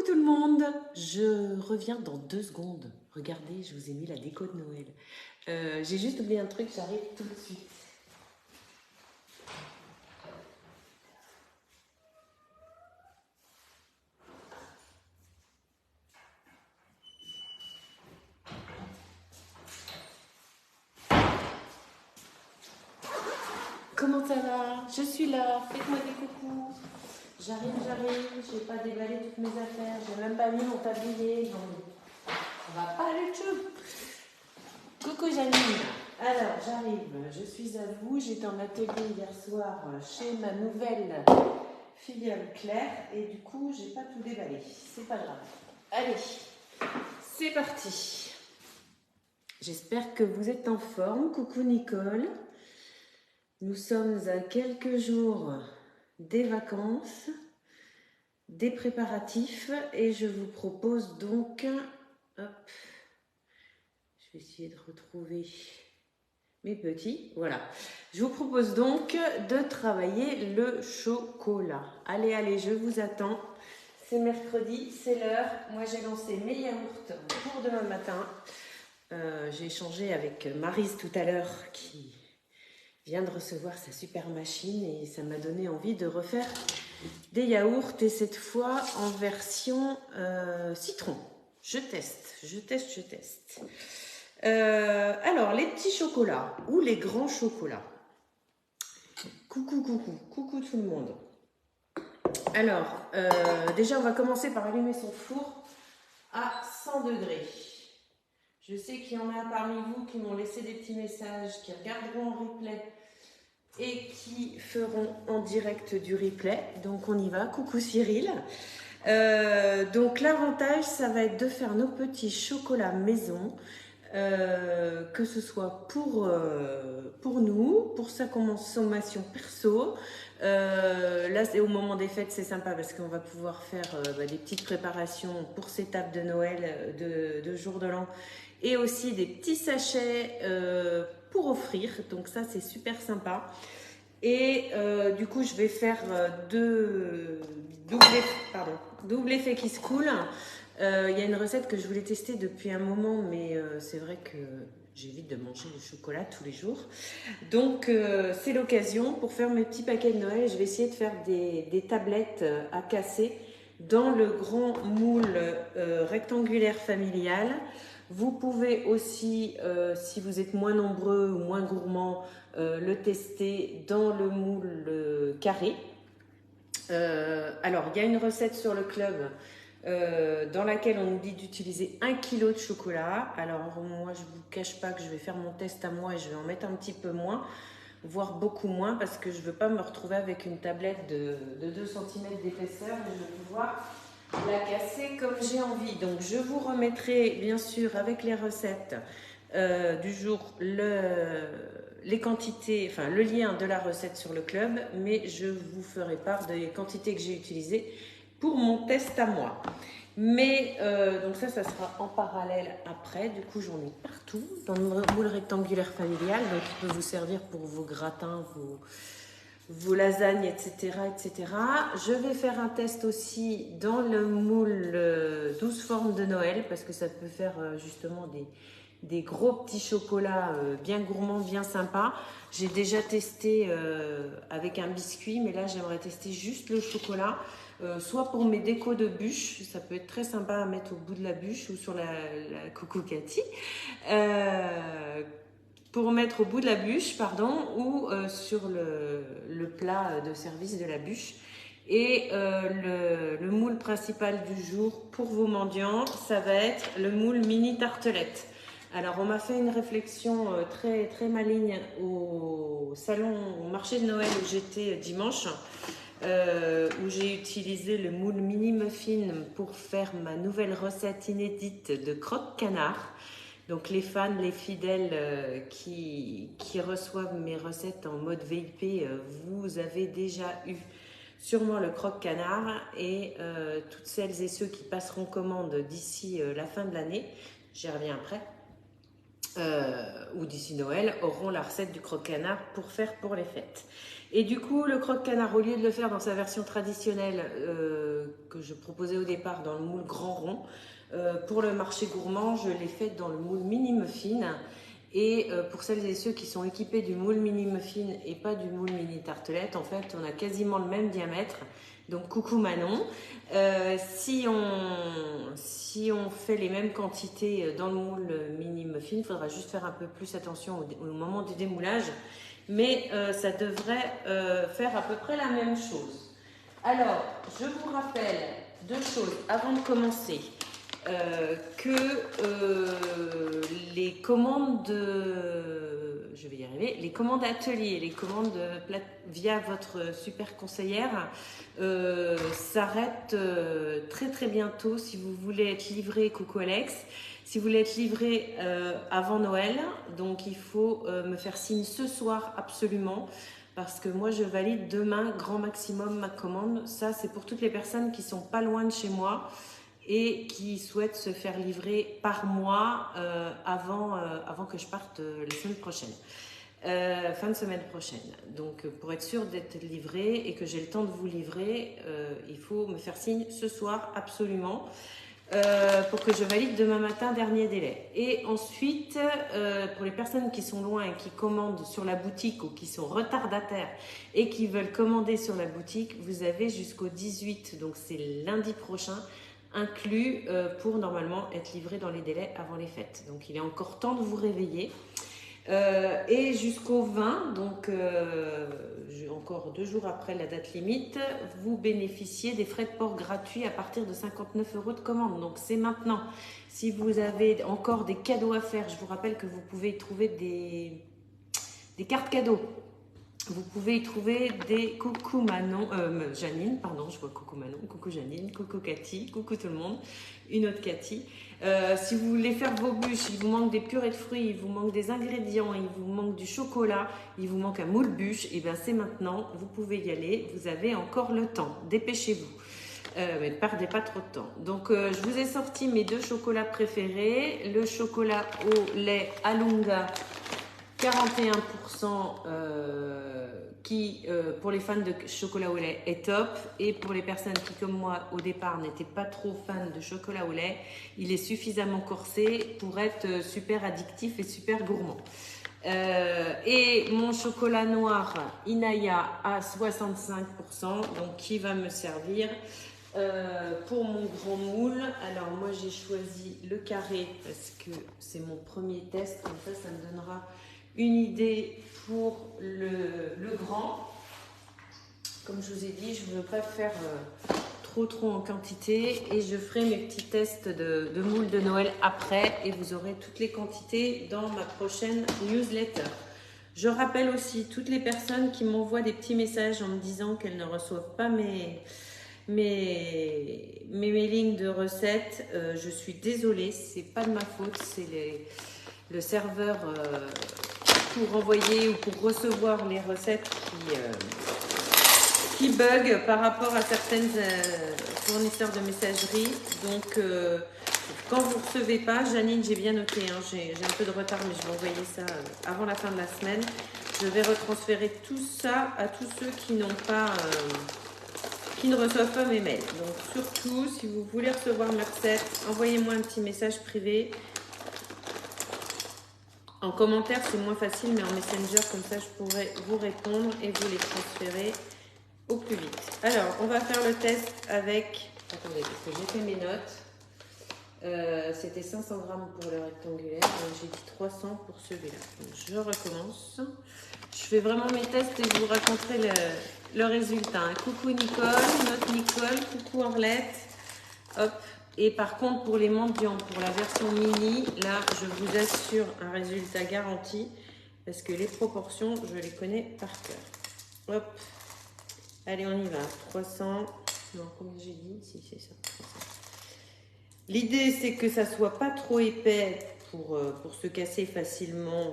tout le monde, je reviens dans 2 secondes. Regardez, je vous ai mis la déco de Noël. J'ai juste oublié un truc, j'arrive tout de suite. Comment ça va? Je suis là, faites-moi des coucous. J'arrive, j'ai pas déballé toutes mes affaires, j'ai même pas mis mon tablier. Non, mais on va pas aller dessus. Coucou Janine. Alors, j'arrive, je suis à vous. J'étais en atelier hier soir chez ma nouvelle filleule Claire et du coup, j'ai pas tout déballé. C'est pas grave. Allez, c'est parti. J'espère que vous êtes en forme. Coucou Nicole. Nous sommes à quelques jours des vacances, des préparatifs et je vous propose donc, hop, je vais essayer de retrouver mes petits, voilà. Je vous propose donc de travailler le chocolat. Allez, allez, je vous attends. C'est mercredi, c'est l'heure. Moi, j'ai lancé mes yaourts pour demain matin. J'ai échangé avec Maryse tout à l'heure qui vient de recevoir sa super machine et ça m'a donné envie de refaire des yaourts et cette fois en version citron. Je teste. Alors, les petits chocolats ou les grands chocolats. Coucou tout le monde. Alors, déjà, on va commencer par allumer son four à 100 degrés. Je sais qu'il y en a parmi vous qui m'ont laissé des petits messages, qui regarderont en replay et qui feront en direct du replay. Donc, on y va. Coucou Cyril. Donc, l'avantage, ça va être de faire nos petits chocolats maison. Que ce soit pour nous, pour sa consommation perso. Là, c'est au moment des fêtes, c'est sympa parce qu'on va pouvoir faire des petites préparations pour ces tables de Noël, de jour de l'an, et aussi des petits sachets pour offrir. Donc ça, c'est super sympa. Et du coup, je vais faire double effet qui se coule. Il y a une recette que je voulais tester depuis un moment, mais c'est vrai que j'évite de manger du chocolat tous les jours. Donc, c'est l'occasion pour faire mes petits paquets de Noël. Je vais essayer de faire des tablettes à casser dans le grand moule rectangulaire familial. Vous pouvez aussi, si vous êtes moins nombreux ou moins gourmands, le tester dans le moule carré. Alors, il y a une recette sur le club dans laquelle on nous dit d'utiliser 1 kg de chocolat. Alors moi, je ne vous cache pas que je vais faire mon test à moi et je vais en mettre un petit peu moins, voire beaucoup moins, parce que je ne veux pas me retrouver avec une tablette de 2 cm d'épaisseur et je vais pouvoir la casser comme j'ai envie. Donc je vous remettrai bien sûr avec les recettes du jour les quantités, enfin le lien de la recette sur le club, mais je vous ferai part des quantités que j'ai utilisées pour mon test à moi. Mais donc ça sera en parallèle après. Du coup, j'en ai partout dans le moule rectangulaire familial. Donc, il peut vous servir pour vos gratins, vos lasagnes, etc., etc. Je vais faire un test aussi dans le moule 12 formes de Noël parce que ça peut faire justement des gros petits chocolats bien gourmands, bien sympas. J'ai déjà testé avec un biscuit, mais là, j'aimerais tester juste le chocolat. Soit pour mes décos de bûche, ça peut être très sympa à mettre au bout de la bûche ou sur la Coucou Cathy, pour mettre au bout de la bûche, pardon, ou sur le plat de service de la bûche. Et le moule principal du jour pour vos mendiants, ça va être le moule mini tartelette. Alors, on m'a fait une réflexion très, très maligne au marché de Noël où j'étais dimanche. Où j'ai utilisé le moule mini muffin pour faire ma nouvelle recette inédite de croque-canard. Donc les fans, les fidèles qui reçoivent mes recettes en mode VIP, vous avez déjà eu sûrement le croque-canard et toutes celles et ceux qui passeront commande d'ici la fin de l'année, j'y reviens après, ou d'ici Noël, auront la recette du croque-canard pour faire pour les fêtes. Et du coup, le croque-canard, au lieu de le faire dans sa version traditionnelle que je proposais au départ dans le moule grand rond, pour le marché gourmand, je l'ai fait dans le moule mini muffin. Et pour celles et ceux qui sont équipés du moule mini muffin et pas du moule mini tartelette, en fait, on a quasiment le même diamètre. Donc, coucou Manon. Si on fait les mêmes quantités dans le moule mini muffin, il faudra juste faire un peu plus attention au moment du démoulage. Mais ça devrait faire à peu près la même chose. Alors, je vous rappelle deux choses avant de commencer. Les commandes je vais y arriver, les commandes atelier, les commandes via votre super conseillère s'arrêtent très très bientôt si vous voulez être livré, coucou Alex, si vous voulez être livré avant Noël, donc il faut me faire signe ce soir absolument. Parce que moi, je valide demain, grand maximum, ma commande. Ça, c'est pour toutes les personnes qui sont pas loin de chez moi et qui souhaitent se faire livrer par mois avant que je parte la semaine prochaine. Fin de semaine prochaine. Donc, pour être sûr d'être livré et que j'ai le temps de vous livrer, il faut me faire signe ce soir, absolument. Pour que je valide demain matin, dernier délai. Et ensuite, pour les personnes qui sont loin et qui commandent sur la boutique ou qui sont retardataires et qui veulent commander sur la boutique, vous avez jusqu'au 18, donc c'est lundi prochain, inclus pour normalement être livré dans les délais avant les fêtes. Donc il est encore temps de vous réveiller. Et jusqu'au 20, donc encore 2 jours après la date limite, vous bénéficiez des frais de port gratuits à partir de 59 € de commande. Donc c'est maintenant. Si vous avez encore des cadeaux à faire, je vous rappelle que vous pouvez y trouver des cartes cadeaux. Vous pouvez y trouver des coucou Manon, Janine, pardon, je vois coucou Manon, coucou Janine, coucou Cathy, coucou tout le monde, une autre Cathy. Si vous voulez faire vos bûches, il vous manque des purées de fruits, il vous manque des ingrédients, il vous manque du chocolat, il vous manque un moule bûche, et bien c'est maintenant, vous pouvez y aller, vous avez encore le temps, dépêchez-vous. Mais ne perdez pas trop de temps. Donc je vous ai sorti mes 2 chocolats préférés, le chocolat au lait Alunga 41% qui, pour les fans de chocolat au lait, est top. Et pour les personnes qui, comme moi, au départ, n'étaient pas trop fans de chocolat au lait, il est suffisamment corsé pour être super addictif et super gourmand. Et mon chocolat noir Inaya à 65%, donc qui va me servir pour mon grand moule. Alors moi j'ai choisi le carré parce que c'est mon premier test, comme ça me donnera une idée pour le grand. Comme je vous ai dit, je ne veux pas faire trop en quantité et je ferai mes petits tests de moule de Noël après et vous aurez toutes les quantités dans ma prochaine newsletter. Je rappelle aussi toutes les personnes qui m'envoient des petits messages en me disant qu'elles ne reçoivent pas mes mailings de recettes. Je suis désolée, c'est pas de ma faute, c'est le serveur pour envoyer ou pour recevoir les recettes qui bug par rapport à certaines fournisseurs de messagerie. Donc, quand vous ne recevez pas, Janine, j'ai bien noté, hein, j'ai un peu de retard, mais je vais envoyer ça avant la fin de la semaine. Je vais retransférer tout ça à tous ceux qui n'ont pas, qui ne reçoivent pas mes mails. Donc, surtout, si vous voulez recevoir mes recettes, envoyez-moi un petit message privé. En commentaire, c'est moins facile, mais en Messenger, comme ça, je pourrais vous répondre et vous les transférer au plus vite. Alors, on va faire le test avec... Attendez, parce que j'ai fait mes notes. C'était 500 grammes pour le rectangulaire, donc j'ai dit 300 pour celui-là. Je recommence. Je fais vraiment mes tests et je vous raconterai le résultat. Coucou Nicole, notre Nicole, coucou Arlette. Hop. Et par contre, pour les mendiants, pour la version mini, là, je vous assure un résultat garanti parce que les proportions, je les connais par cœur. Hop. Allez, on y va. 300. Non, combien j'ai dit? Si, c'est ça. 300. L'idée, c'est que ça soit pas trop épais pour se casser facilement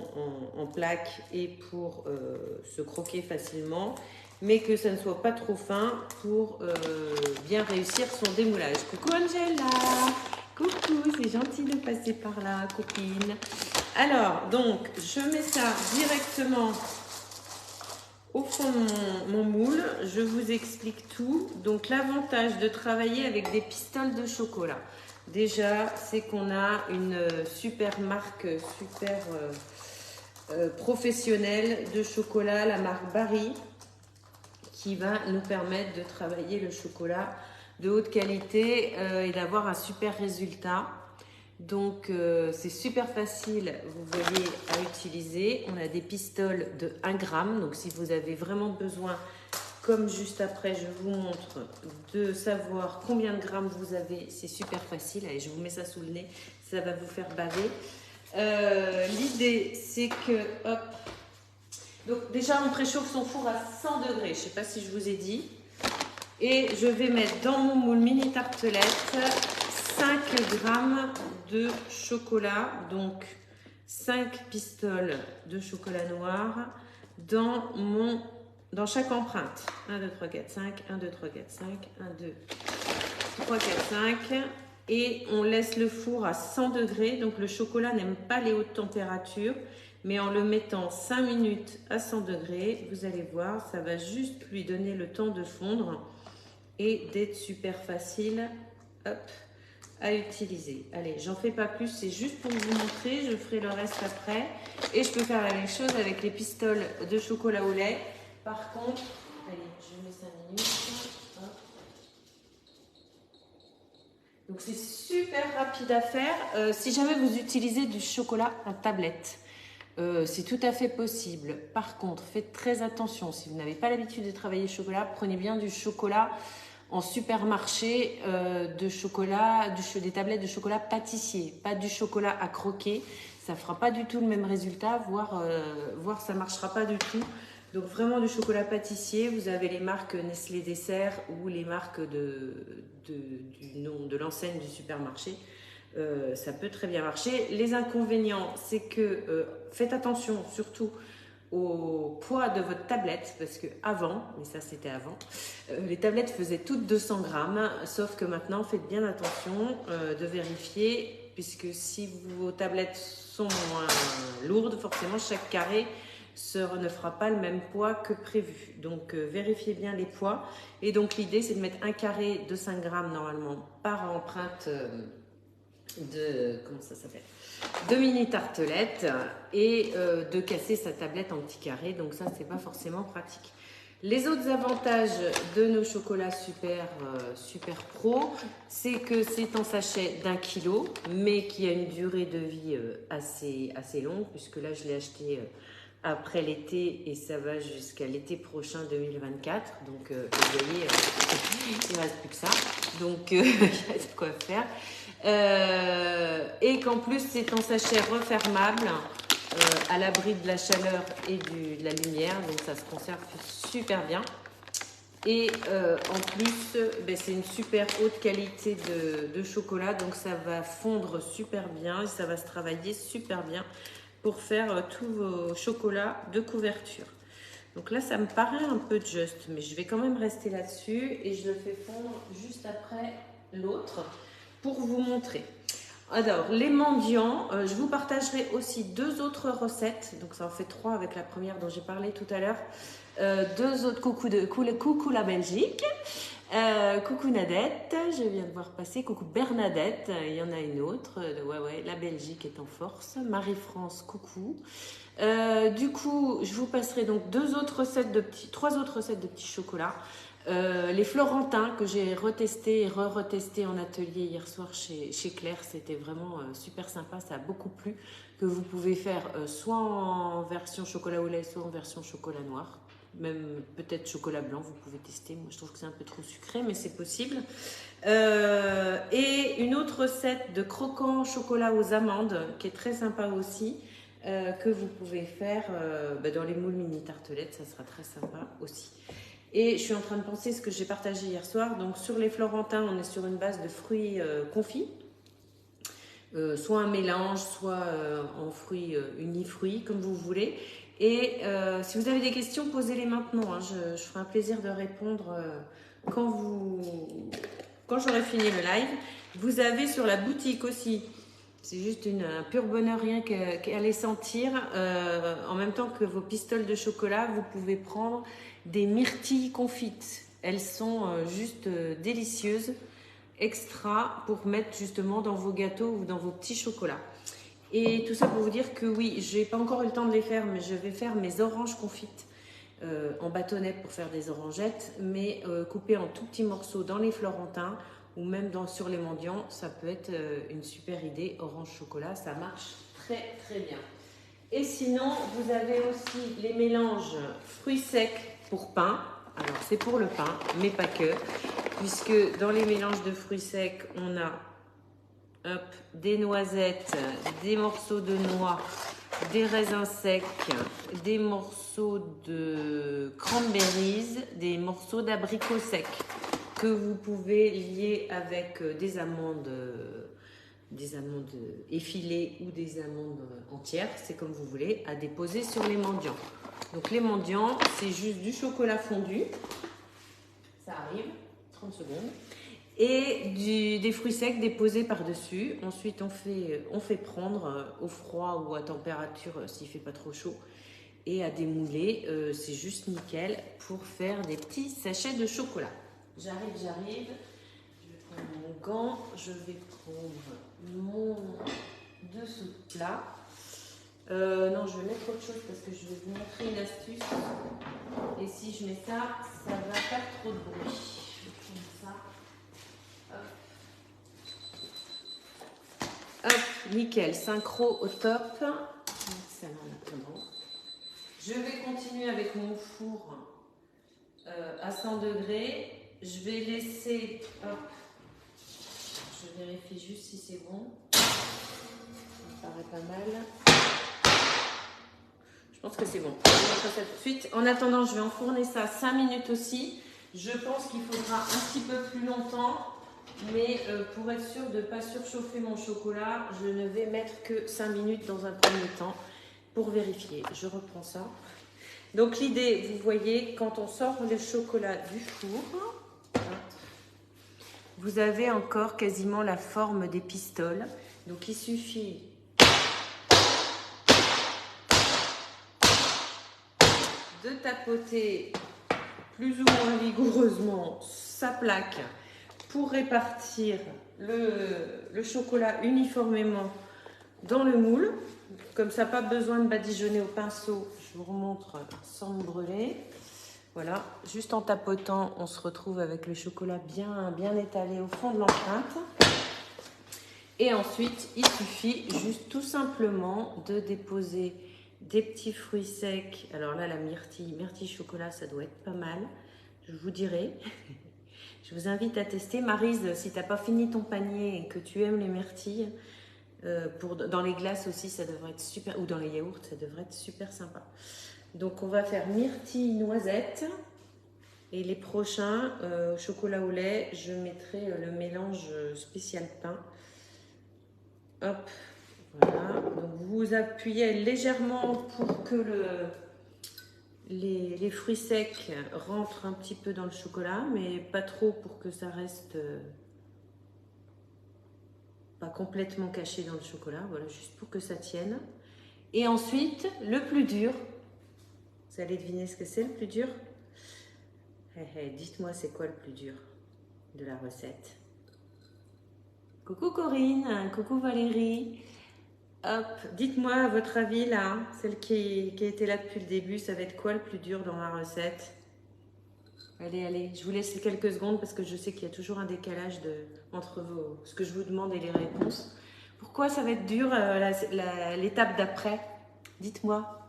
en plaques et pour se croquer facilement, mais que ça ne soit pas trop fin pour bien réussir son démoulage. Coucou Angela! Coucou, c'est gentil de passer par là, copine. Alors, donc, je mets ça directement au fond de mon moule. Je vous explique tout. Donc, l'avantage de travailler avec des pistoles de chocolat. Déjà, c'est qu'on a une super marque, super professionnelle de chocolat, la marque Barry, qui va nous permettre de travailler le chocolat de haute qualité et d'avoir un super résultat. Donc c'est super facile, vous voyez, à utiliser. On a des pistoles de 1 gramme. Donc si vous avez vraiment besoin, comme juste après je vous montre, de savoir combien de grammes vous avez, c'est super facile. Allez, je vous mets ça sous le nez, ça va vous faire baver. L'idée c'est que, hop, donc déjà on préchauffe son four à 100 degrés, je ne sais pas si je vous ai dit. Et je vais mettre dans mon moule mini tartelette 5 grammes de chocolat, donc 5 pistoles de chocolat noir dans chaque empreinte. 1, 2, 3, 4, 5, 1, 2, 3, 4, 5, 1, 2, 3, 4, 5. Et on laisse le four à 100 degrés. Donc le chocolat n'aime pas les hautes températures. Mais en le mettant 5 minutes à 100 degrés, vous allez voir, ça va juste lui donner le temps de fondre et d'être super facile, hop, à utiliser. Allez, j'en fais pas plus, c'est juste pour vous montrer. Je ferai le reste après. Et je peux faire la même chose avec les pistoles de chocolat au lait. Par contre, allez, je mets 5 minutes. Hop. Donc c'est super rapide à faire. Si jamais vous utilisez du chocolat en tablette, c'est tout à fait possible. Par contre, faites très attention. Si vous n'avez pas l'habitude de travailler le chocolat, prenez bien du chocolat en supermarché, des tablettes de chocolat pâtissier, pas du chocolat à croquer. Ça fera pas du tout le même résultat, voire ça marchera pas du tout. Donc vraiment du chocolat pâtissier. Vous avez les marques Nestlé Dessert ou les marques du nom de l'enseigne du supermarché. Ça peut très bien marcher. Les inconvénients, c'est que faites attention surtout au poids de votre tablette, parce que avant, mais ça c'était avant, les tablettes faisaient toutes 200 grammes, sauf que maintenant faites bien attention de vérifier, puisque si vos tablettes sont moins lourdes, forcément chaque carré ne fera pas le même poids que prévu. Donc vérifiez bien les poids. Et donc l'idée c'est de mettre un carré de 5 grammes normalement par empreinte de mini tartelettes et de casser sa tablette en petits carrés. Donc ça, c'est pas forcément pratique. Les autres avantages de nos chocolats super pro, c'est que c'est en sachet d'1 kilo, mais qui a une durée de vie assez longue, puisque là, je l'ai acheté après l'été et ça va jusqu'à l'été prochain 2024. Donc, vous voyez, il ne reste plus que ça. Donc, il y a de quoi faire. Et qu'en plus c'est en sachet refermable à l'abri de la chaleur et de la lumière, donc ça se conserve super bien. Et en plus c'est une super haute qualité de chocolat, donc ça va fondre super bien et ça va se travailler super bien pour faire tous vos chocolats de couverture. Donc là ça me paraît un peu juste, mais je vais quand même rester là-dessus et je le fais fondre juste après l'autre pour vous montrer. Alors, les mendiants, je vous partagerai aussi 2 autres recettes. Donc, ça en fait 3 avec la première dont j'ai parlé tout à l'heure. 2 autres, coucou la Belgique. Coucou Nadette, je viens de voir passer. Coucou Bernadette, il y en a une autre. Ouais, la Belgique est en force. Marie-France, coucou. Du coup, je vous passerai donc 3 autres recettes de petits chocolats. Les Florentins que j'ai retesté et re-retesté en atelier hier soir chez Claire, c'était vraiment super sympa, ça a beaucoup plu, que vous pouvez faire soit en version chocolat au lait, soit en version chocolat noir, même peut-être chocolat blanc, vous pouvez tester. Moi je trouve que c'est un peu trop sucré, mais c'est possible. Et une autre recette de croquant chocolat aux amandes qui est très sympa aussi, que vous pouvez faire dans les moules mini tartelettes, ça sera très sympa aussi. Et je suis en train de penser ce que j'ai partagé hier soir. Donc sur les Florentins, on est sur une base de fruits confits. Soit un mélange, soit en fruits unifruits, comme vous voulez. Et si vous avez des questions, posez-les maintenant. Hein. Je ferai un plaisir de répondre quand vous quand j'aurai fini le live. Vous avez sur la boutique aussi, c'est juste un pur bonheur rien qu'à les sentir. En même temps que vos pistoles de chocolat, vous pouvez prendre des myrtilles confites. Elles sont juste délicieuses, extra pour mettre justement dans vos gâteaux ou dans vos petits chocolats. Et tout ça pour vous dire que oui, je n'ai pas encore eu le temps de les faire, mais je vais faire mes oranges confites en bâtonnets pour faire des orangettes, mais coupées en tout petits morceaux dans les florentins ou même sur les mendiants. Ça peut être une super idée. Orange chocolat, ça marche très très bien. Et sinon, vous avez aussi les mélanges fruits secs pour pain. Alors c'est pour le pain, mais pas que, puisque dans les mélanges de fruits secs, on a des noisettes, des morceaux de noix, des raisins secs, des morceaux de cranberries, des morceaux d'abricots secs que vous pouvez lier avec des amandes effilées ou des amandes entières, c'est comme vous voulez, à déposer sur les mendiants. Donc les mendiants, c'est juste du chocolat fondu, ça arrive, 30 secondes. Et des fruits secs déposés par-dessus. Ensuite, on fait prendre au froid ou à température s'il ne fait pas trop chaud et à démouler. C'est juste nickel pour faire des petits sachets de chocolat. J'arrive. Je vais prendre mon gant. Je vais prendre mon dessous de plat. Non, je vais mettre autre chose parce que je vais vous montrer une astuce. Et si je mets ça, ça va faire trop de bruit. Je vais prendre ça. Hop, nickel, synchro au top. Je vais continuer avec mon four à 100 degrés. Je vais laisser, hop, je vérifie juste si c'est bon. Ça me paraît pas mal. Je pense que c'est bon. Je vais mettre ça tout de suite. En attendant, je vais enfourner ça 5 minutes aussi. Je pense qu'il faudra un petit peu plus longtemps. Mais pour être sûr de ne pas surchauffer mon chocolat, je ne vais mettre que 5 minutes dans un premier temps pour vérifier. Je reprends ça. Donc l'idée, vous voyez, quand on sort le chocolat du four, vous avez encore quasiment la forme des pistoles. Donc il suffit de tapoter plus ou moins vigoureusement sa plaque pour répartir le chocolat uniformément dans le moule. Comme ça, pas besoin de badigeonner au pinceau. Je vous remontre sans me brûler. Voilà, juste en tapotant, on se retrouve avec le chocolat bien étalé au fond de l'empreinte. Et ensuite, il suffit juste tout simplement de déposer des petits fruits secs. Alors là, la myrtille chocolat, ça doit être pas mal. Je vous dirai. Je vous invite à tester. Maryse, si tu n'as pas fini ton panier et que tu aimes les myrtilles, dans les glaces aussi, ça devrait être super, ou dans les yaourts, ça devrait être super sympa. Donc, on va faire myrtille noisette. Et les prochains, chocolat au lait, je mettrai le mélange spécial pain. Hop, voilà. Donc, vous appuyez légèrement pour que les fruits secs rentrent un petit peu dans le chocolat, mais pas trop pour que ça reste pas complètement caché dans le chocolat. Voilà, juste pour que ça tienne. Et ensuite, le plus dur. Vous allez deviner ce que c'est le plus dur? Dites-moi, c'est quoi le plus dur de la recette? Coucou Corinne, coucou Valérie. Hop, dites-moi à votre avis là, celle qui était là depuis le début, ça va être quoi le plus dur dans la recette? Allez, je vous laisse quelques secondes parce que je sais qu'il y a toujours un décalage entre ce que je vous demande et les réponses. Pourquoi ça va être dur l'étape d'après? Dites-moi,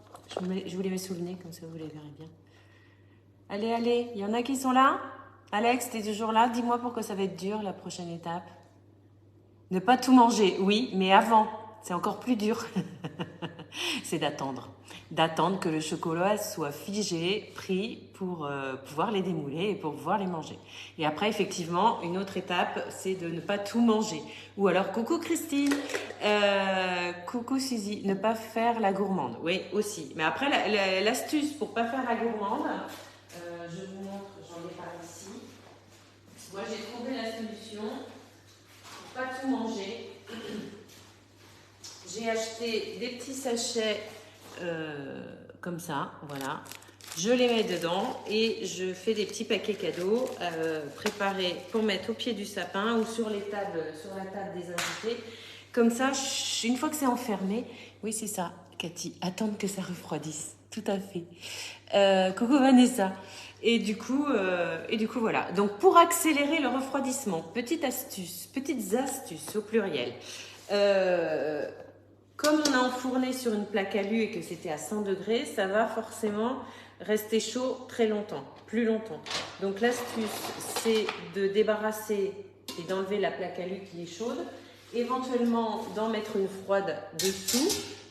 je vous les mets sous le nez comme ça vous les verrez bien. Allez, il y en a qui sont là? Alex, t'es toujours là? Dis-moi pourquoi ça va être dur la prochaine étape. Ne pas tout manger, oui, mais avant. C'est encore plus dur. C'est d'attendre. D'attendre que le chocolat soit figé, pris pour pouvoir les démouler et pour pouvoir les manger. Et après, effectivement, une autre étape, c'est de ne pas tout manger. Ou alors, coucou Christine, coucou Suzy, ne pas faire la gourmande. Oui, aussi. Mais après, l'astuce pour ne pas faire la gourmande, je vous montre, j'en ai par ici. Moi, j'ai trouvé la solution pour pas tout manger. J'ai acheté des petits sachets comme ça, voilà. Je les mets dedans et je fais des petits paquets cadeaux préparés pour mettre au pied du sapin ou sur la table des invités. Comme ça, une fois que c'est enfermé, oui c'est ça, Cathy, attendre que ça refroidisse. Tout à fait. Coucou Vanessa. Et du coup, voilà. Donc pour accélérer le refroidissement, petites astuces au pluriel. Comme on a enfourné sur une plaque alu et que c'était à 100 degrés, ça va forcément rester chaud très longtemps, plus longtemps. Donc l'astuce, c'est de débarrasser et d'enlever la plaque alu qui est chaude, éventuellement d'en mettre une froide dessous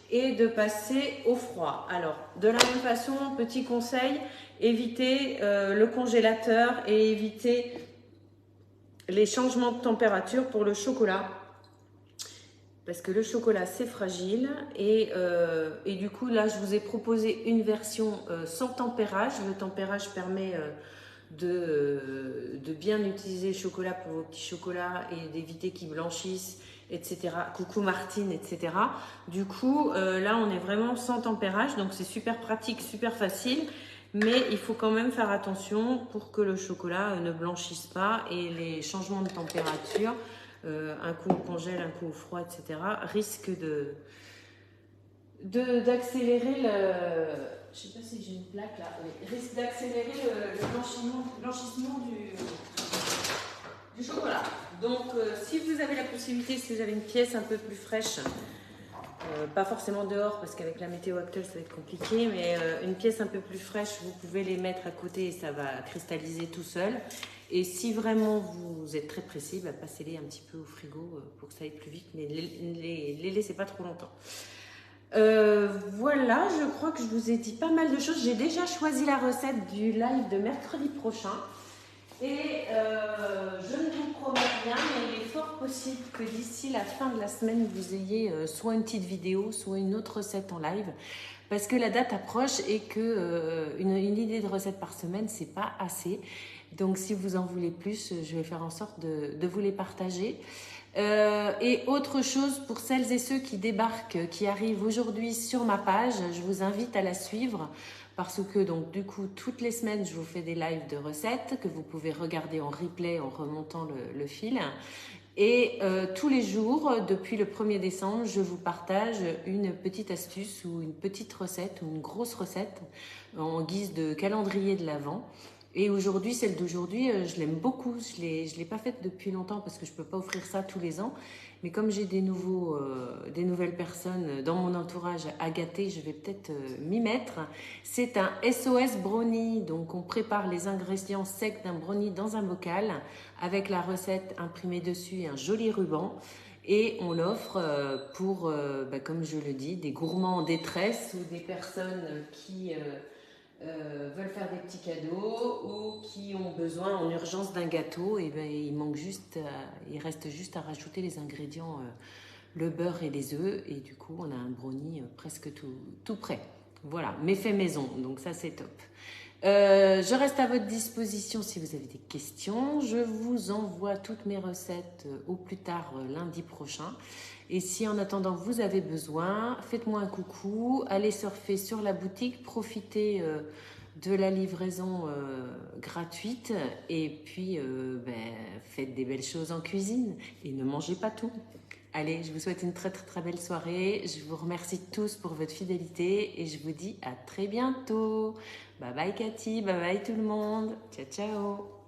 et de passer au froid. Alors, de la même façon, petit conseil, évitez le congélateur et évitez les changements de température pour le chocolat. Parce que le chocolat, c'est fragile. Et du coup, là, je vous ai proposé une version sans tempérage. Le tempérage permet de bien utiliser le chocolat pour vos petits chocolats et d'éviter qu'ils blanchissent, etc. Coucou Martine, etc. Du coup, là, on est vraiment sans tempérage. Donc, c'est super pratique, super facile. Mais il faut quand même faire attention pour que le chocolat ne blanchisse pas. Et les changements de température... un coup au congèle, un coup au froid, etc., risque d'accélérer le... Je sais pas si j'ai une plaque là. Oui. Risque d'accélérer le blanchissement du chocolat. Donc, si vous avez la possibilité, si vous avez une pièce un peu plus fraîche, pas forcément dehors parce qu'avec la météo actuelle ça va être compliqué, mais une pièce un peu plus fraîche, vous pouvez les mettre à côté et ça va cristalliser tout seul. Et si vraiment vous êtes très pressé, bah, passez-les un petit peu au frigo pour que ça aille plus vite, mais les laissez pas trop longtemps. Voilà, je crois que je vous ai dit pas mal de choses. J'ai déjà choisi la recette du live de mercredi prochain. Et je ne vous promets rien, mais il est fort possible que d'ici la fin de la semaine, vous ayez soit une petite vidéo, soit une autre recette en live. Parce que la date approche et que une idée de recette par semaine, c'est pas assez. Donc si vous en voulez plus, je vais faire en sorte de vous les partager. Et autre chose, pour celles et ceux qui débarquent, qui arrivent aujourd'hui sur ma page, je vous invite à la suivre. Parce que donc du coup toutes les semaines je vous fais des lives de recettes que vous pouvez regarder en replay en remontant le fil et tous les jours depuis le 1er décembre je vous partage une petite astuce ou une petite recette ou une grosse recette en guise de calendrier de l'Avent. Et aujourd'hui, celle d'aujourd'hui, je l'aime beaucoup. Je l'ai pas faite depuis longtemps parce que je peux pas offrir ça tous les ans. Mais comme j'ai des nouvelles personnes dans mon entourage à gâter, je vais peut-être m'y mettre. C'est un SOS brownie. Donc, on prépare les ingrédients secs d'un brownie dans un bocal avec la recette imprimée dessus et un joli ruban. Et on l'offre pour, comme je le dis, des gourmands en détresse ou des personnes qui... veulent faire des petits cadeaux ou qui ont besoin en urgence d'un gâteau, et ben il reste juste à rajouter les ingrédients, le beurre et les œufs, et du coup on a un brownie presque tout prêt. Voilà, mais fait maison, donc ça c'est top. Je reste à votre disposition si vous avez des questions. Je vous envoie toutes mes recettes au plus tard lundi prochain. Et si en attendant vous avez besoin, faites-moi un coucou, allez surfer sur la boutique, profitez de la livraison gratuite et puis faites des belles choses en cuisine et ne mangez pas tout. Allez, je vous souhaite une très très très belle soirée. Je vous remercie tous pour votre fidélité et je vous dis à très bientôt. Bye bye Cathy, bye bye tout le monde. Ciao ciao.